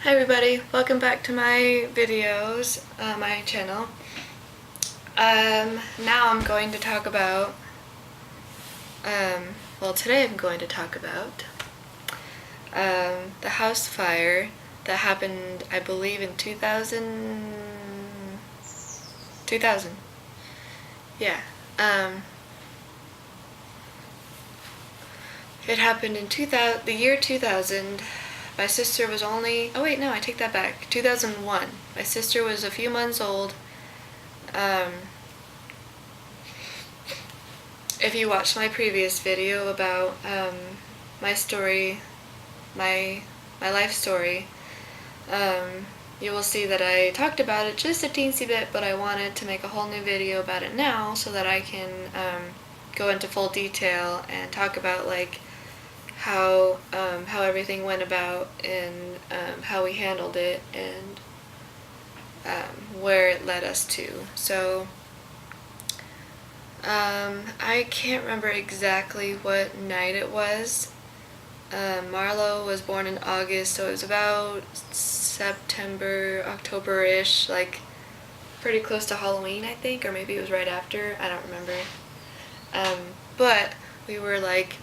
Hi everybody, welcome back to my videos, my channel. Now I'm going to talk about, today I'm going to talk about the house fire that happened, I believe, in 2000. Yeah. It happened in the year 2000. My sister was only, oh wait, no, I take that back. 2001. My sister was a few months old. If you watched my previous video about my story, my life story, you will see that I talked about it just a teensy bit, but I wanted to make a whole new video about it now so that I can go into full detail and talk about like how everything went about and how we handled it and where it led us to. So I can't remember exactly what night it was. Marlo was born in August, so it was about September, October-ish, like pretty close to Halloween, I think, or maybe it was right after, I don't remember. But we were like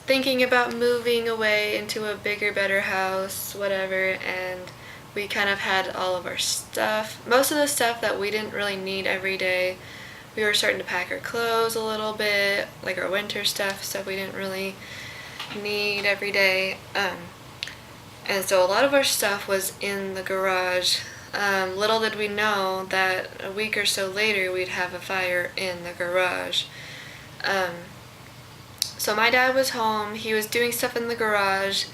thinking about moving away into a bigger, better house, whatever, and we kind of had all of our stuff. Most of the stuff that we didn't really need every day. We were starting to pack our clothes a little bit, like our winter stuff we didn't really need every day. And so a lot of our stuff was in the garage. Little did we know that a week or so later we'd have a fire in the garage. So my dad was home, he was doing stuff in the garage.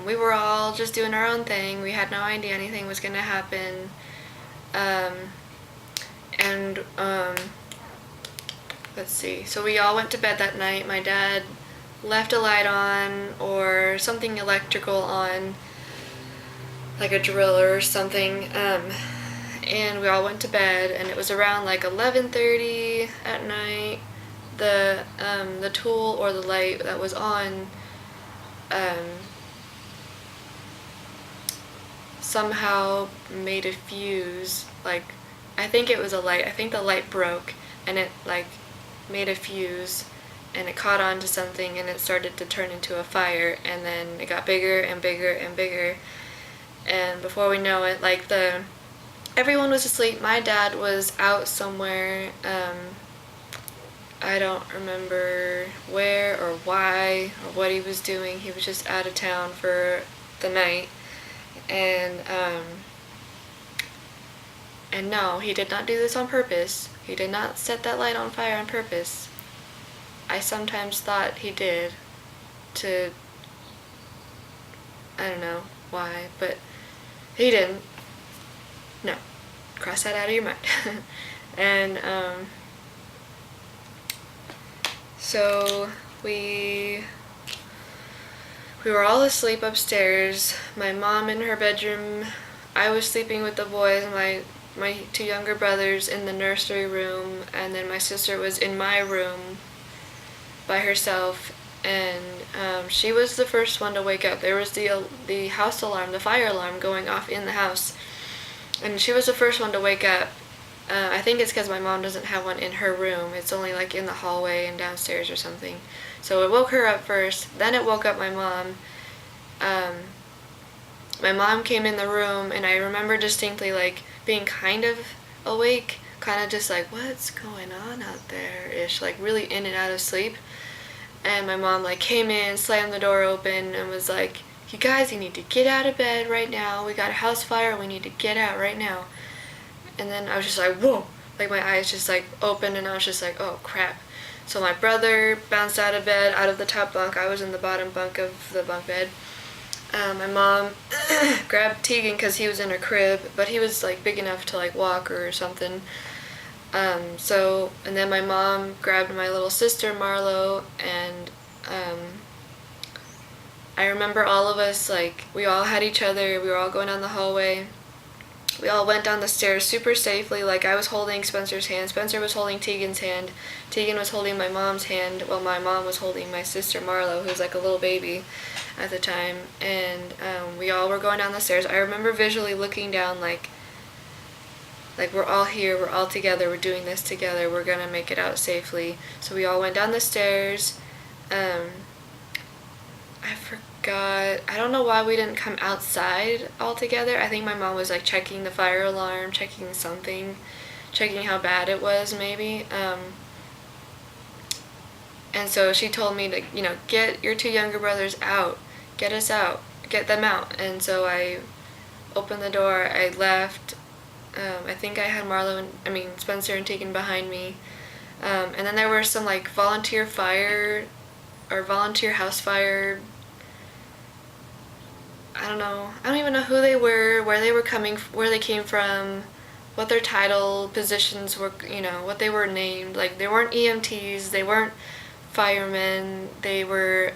We were all just doing our own thing. We had no idea anything was going to happen. Let's see. So we all went to bed that night. My dad left a light on or something electrical on, like a driller or something. And we all went to bed, and it was around like 11:30 at night. The tool or the light that was on somehow made a fuse. Like, I think it was a light. I think the light broke and it like made a fuse and it caught on to something and it started to turn into a fire, and then it got bigger and bigger and bigger, and before we know it, like everyone was asleep. My dad was out somewhere. I don't remember where or why or what he was doing. He was just out of town for the night. And no, he did not do this on purpose. He did not set that light on fire on purpose. I sometimes thought he did I don't know why, but he didn't. No. Cross that out of your mind. And, so we were all asleep upstairs. My mom in her bedroom. I was sleeping with the boys, my two younger brothers in the nursery room, and then my sister was in my room by herself, and she was the first one to wake up. There was the house alarm, the fire alarm going off in the house, and she was the first one to wake up. I think it's because my mom doesn't have one in her room. It's only like in the hallway and downstairs or something. So it woke her up first, then it woke up my mom. My mom came in the room, and I remember distinctly like being kind of awake, kind of just like, what's going on out there ish, like really in and out of sleep. And my mom like came in, slammed the door open, and was like, you guys, you need to get out of bed right now. We got a house fire, we need to get out right now. And then I was just like, whoa, like my eyes just like opened, and I was just like, oh crap. So my brother bounced out of bed, out of the top bunk. I was in the bottom bunk of the bunk bed. My mom grabbed Tegan because he was in her crib, but he was like big enough to like walk or something. And then my mom grabbed my little sister Marlo, and I remember all of us, like, we all had each other. We were all going down the hallway. we all went down the stairs super safely. Like, I was holding Spencer's hand, Spencer was holding Tegan's hand, Tegan was holding my mom's hand, while my mom was holding my sister Marlo, who was like a little baby at the time. And we all were going down the stairs. I remember visually looking down, like we're all here, we're all together, we're doing this together, we're gonna make it out safely. So we all went down the stairs. I forgot, I don't know why we didn't come outside all together. I think my mom was like checking the fire alarm, checking something, checking how bad it was maybe. And so she told me to, get your two younger brothers out, get us out, get them out. And so I opened the door, I left. I think I had Spencer and Tegan behind me. And then there were some like volunteer fire or volunteer house fire. I don't even know who they were, where they came from, what their title positions were, what they were named. Like, they weren't EMTs, they weren't firemen, they were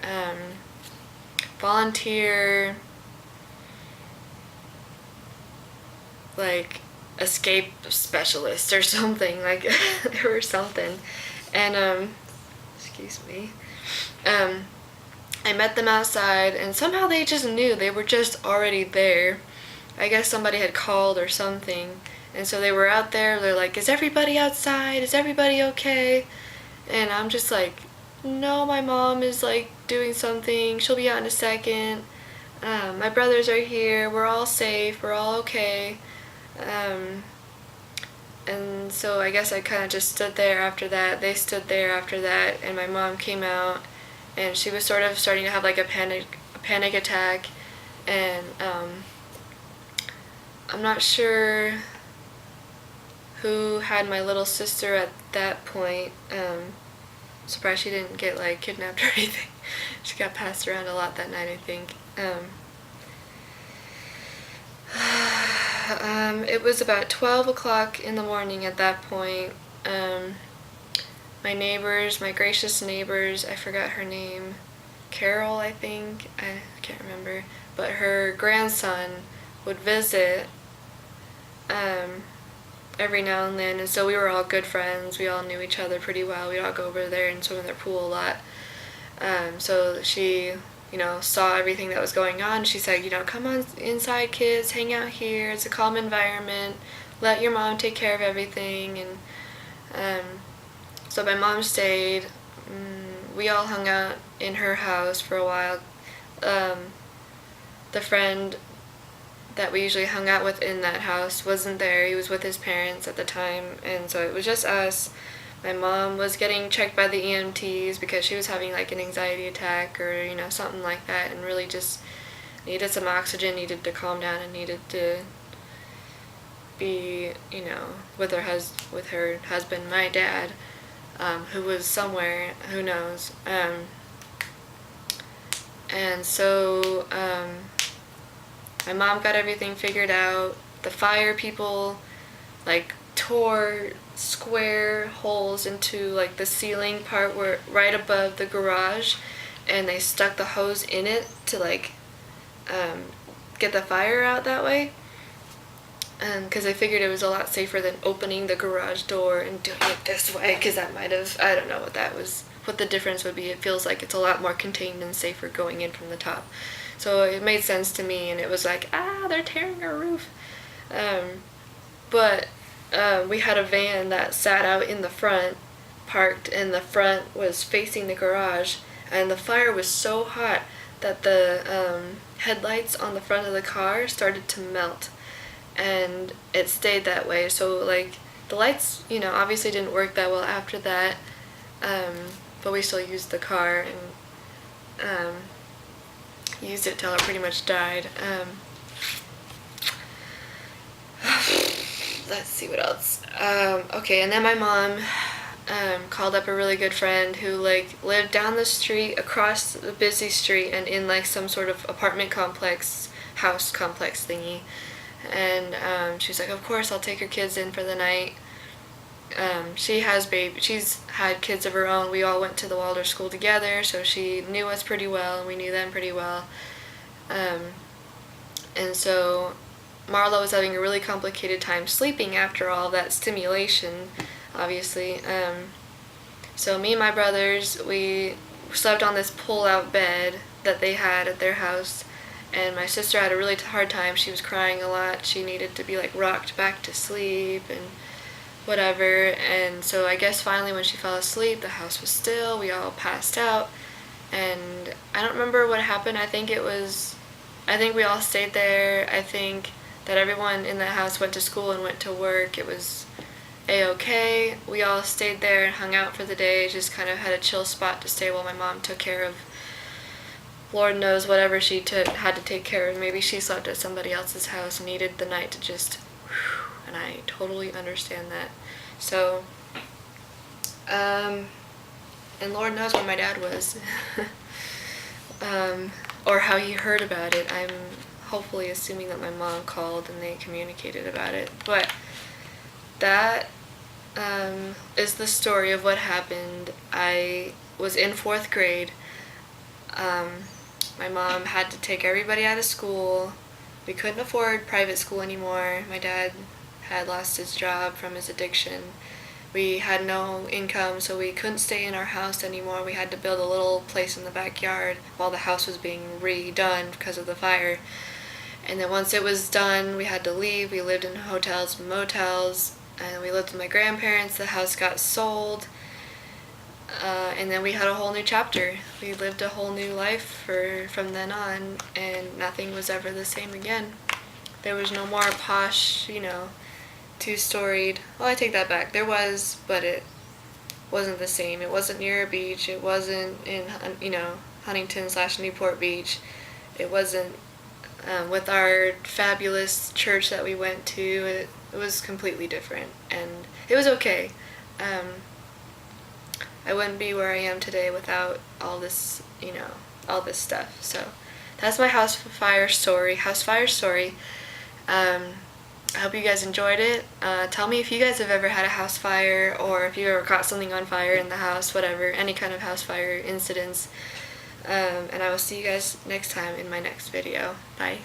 volunteer, like, escape specialists or something. Like, there were something. And excuse me, I met them outside, and somehow they just knew, they were just already there. I guess somebody had called or something, and so they were out there. They're like, is everybody outside, is everybody okay? And I'm just like, no, my mom is like doing something, she'll be out in a second. My brothers are here, we're all safe, we're all okay. And so I guess I kind of just stood there after that. They stood there after that, and my mom came out, and she was sort of starting to have like a panic attack. And I'm not sure who had my little sister at that point. Surprised she didn't get like kidnapped or anything. She got passed around a lot that night, I think. It was about 12 o'clock in the morning at that point. My neighbors, my gracious neighbors, I forgot her name, Carol, I think, I can't remember, but her grandson would visit every now and then, and so we were all good friends. We all knew each other pretty well. We'd all go over there and swim in their pool a lot. So she, saw everything that was going on. She said, come on inside, kids, hang out here. It's a calm environment. Let your mom take care of everything. And so my mom stayed. We all hung out in her house for a while. The friend that we usually hung out with in that house wasn't there. He was with his parents at the time, and so it was just us. My mom was getting checked by the EMTs because she was having like an anxiety attack or something like that, and really just needed some oxygen, needed to calm down, and needed to be with her husband, my dad, who was somewhere, who knows. And so my mom got everything figured out. The fire people like tore square holes into like the ceiling part where right above the garage, and they stuck the hose in it to like get the fire out that way, because I figured it was a lot safer than opening the garage door and doing it this way, because that might have, I don't know what the difference would be. It feels like it's a lot more contained and safer going in from the top. So it made sense to me, and it was like, they're tearing our roof. But we had a van that sat out in the front, parked, and the front was facing the garage, and the fire was so hot that the headlights on the front of the car started to melt, and it stayed that way. So like the lights, obviously didn't work that well after that, but we still used the car and used it till it pretty much died. Let's see what else. Okay, and then my mom called up a really good friend who like lived down the street, across the busy street, and in like some sort of apartment complex, house complex thingy. And she's like, of course I'll take your kids in for the night. She's had kids of her own. We all went to the Waldorf school together, so she knew us pretty well, and we knew them pretty well. And so Marlo was having a really complicated time sleeping after all that stimulation, obviously. So me and my brothers, we slept on this pull-out bed that they had at their house, and my sister had a really hard time. She was crying a lot. She needed to be like rocked back to sleep and whatever. And so I guess finally when she fell asleep, the house was still. We all passed out, and I don't remember what happened. I think we all stayed there. I think that everyone in the house went to school and went to work. It was a-okay. We all stayed there and hung out for the day, just kind of had a chill spot to stay while my mom took care of Lord knows whatever she had to take care of. Maybe she slept at somebody else's house and needed the night to just whew, and I totally understand that. So and Lord knows where my dad was. Or how he heard about it. I'm hopefully assuming that my mom called and they communicated about it. But that is the story of what happened. I was in 4th grade. My mom had to take everybody out of school. We couldn't afford private school anymore. My dad had lost his job from his addiction. We had no income, so we couldn't stay in our house anymore. We had to build a little place in the backyard while the house was being redone because of the fire. And then once it was done, we had to leave. We lived in hotels and motels, and we lived with my grandparents. The house got sold, and then we had a whole new chapter. We lived a whole new life from then on, and nothing was ever the same again. There was no more posh, 2-storied. Well, I take that back. There was, but it wasn't the same. It wasn't near a beach. It wasn't in, Huntington/Newport Beach. It wasn't with our fabulous church that we went to. It was completely different, and it was okay. I wouldn't be where I am today without all this, all this stuff. So that's my house fire story. I hope you guys enjoyed it. Tell me if you guys have ever had a house fire, or if you ever caught something on fire in the house, whatever, any kind of house fire incidents. And I will see you guys next time in my next video. Bye.